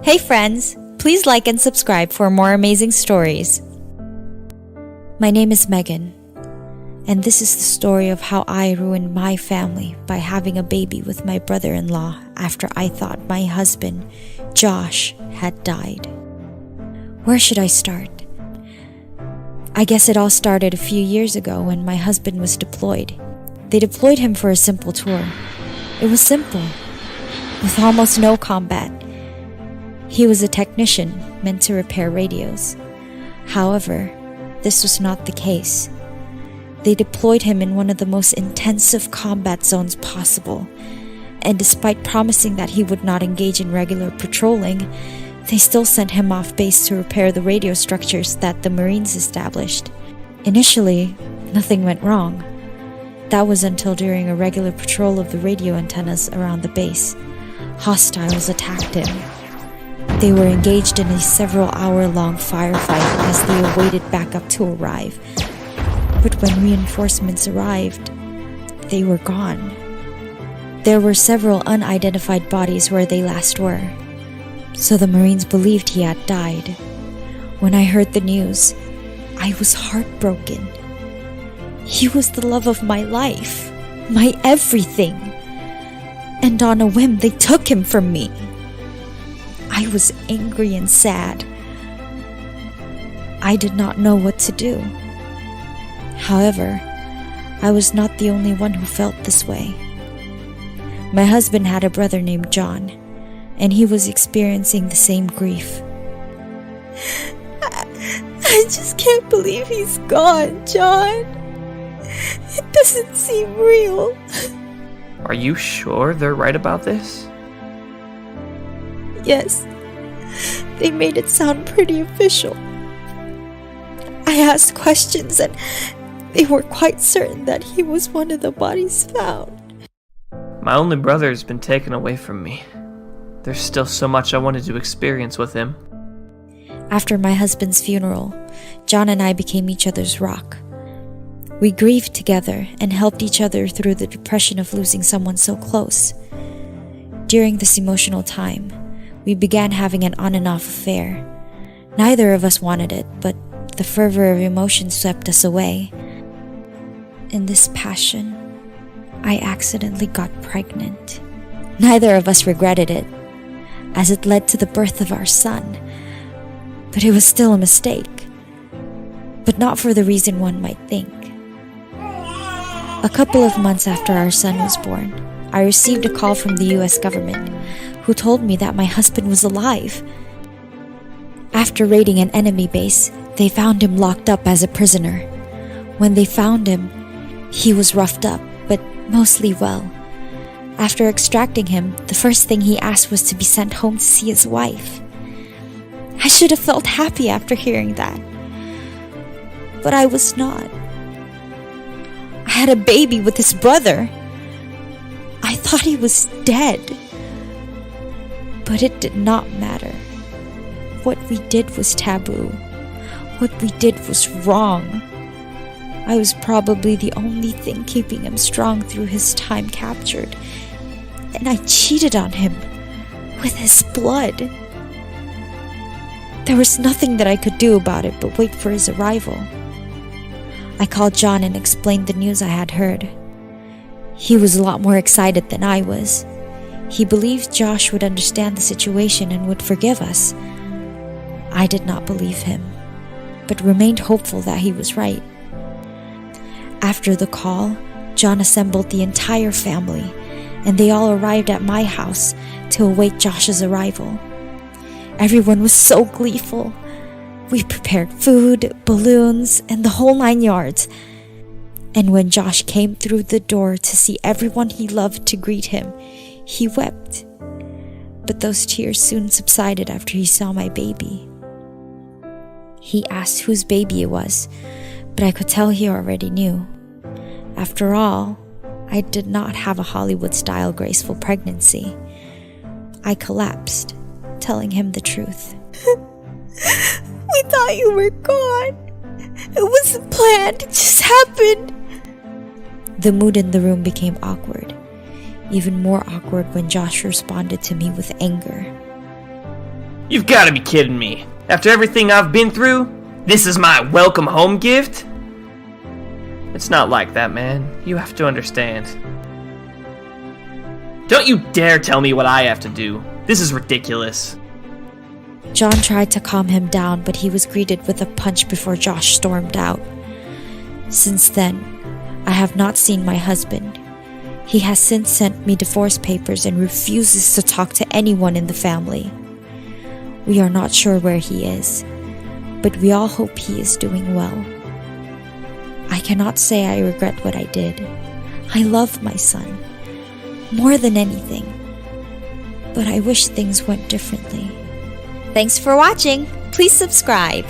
Hey friends, please like and subscribe for more amazing stories. My name is Megan, and this is the story of how I ruined my family by having a baby with my brother-in-law after I thought my husband, Josh, had died. Where should I start? I guess it all started a few years ago when my husband was deployed. They deployed him for a simple tour. It was simple, with almost no combat. He was a technician meant to repair radios. However, this was not the case. They deployed him in one of the most intensive combat zones possible, and despite promising that he would not engage in regular patrolling, they still sent him off base to repair the radio structures that the Marines established. Initially, nothing went wrong. That was until during a regular patrol of the radio antennas around the base, hostiles attacked him. They were engaged in a several-hour-long firefight as they awaited backup to arrive. But when reinforcements arrived, they were gone. There were several unidentified bodies where they last were, so the Marines believed he had died. When I heard the news, I was heartbroken. He was the love of my life, my everything. And on a whim, they took him from me. I was angry and sad. I did not know what to do. However, I was not the only one who felt this way. My husband had a brother named John, and he was experiencing the same grief. I just can't believe he's gone, John. It doesn't seem real. Are you sure they're right about this? Yes, they made it sound pretty official. I asked questions and they were quite certain that he was one of the bodies found. My only brother has been taken away from me. There's still so much I wanted to experience with him. After my husband's funeral, John and I became each other's rock. We grieved together and helped each other through the depression of losing someone so close. During this emotional time, we began having an on and off affair. Neither of us wanted it, but the fervor of emotion swept us away. In this passion, I accidentally got pregnant. Neither of us regretted it, as it led to the birth of our son. But it was still a mistake. But not for the reason one might think. A couple of months after our son was born, I received a call from the US government, who told me that my husband was alive. After raiding an enemy base, they found him locked up as a prisoner. When they found him, he was roughed up, but mostly well. After extracting him, the first thing he asked was to be sent home to see his wife. I should have felt happy after hearing that. But I was not. I had a baby with his brother. I thought he was dead. But it did not matter. What we did was taboo. What we did was wrong. I was probably the only thing keeping him strong through his time captured. And I cheated on him with his blood. There was nothing that I could do about it but wait for his arrival. I called John and explained the news I had heard. He was a lot more excited than I was. He believed Josh would understand the situation and would forgive us. I did not believe him, but remained hopeful that he was right. After the call, John assembled the entire family, and they all arrived at my house to await Josh's arrival. Everyone was so gleeful. We prepared food, balloons, and the whole 9 yards. And when Josh came through the door to see everyone he loved to greet him, he wept. But those tears soon subsided after he saw my baby. He asked whose baby it was, but I could tell he already knew. After all, I did not have a Hollywood-style graceful pregnancy. I collapsed, telling him the truth. We thought you were gone. It wasn't planned, it just happened. The mood in the room became awkward. Even more awkward when Josh responded to me with anger. You've got to be kidding me. After everything I've been through, this is my welcome home gift? It's not like that, man. You have to understand. Don't you dare tell me what I have to do. This is ridiculous. John tried to calm him down, but he was greeted with a punch before Josh stormed out. Since then, I have not seen my husband. He has since sent me divorce papers and refuses to talk to anyone in the family. We are not sure where he is, but we all hope he is doing well. I cannot say I regret what I did. I love my son, more than anything. But I wish things went differently. Thanks for watching. Please subscribe.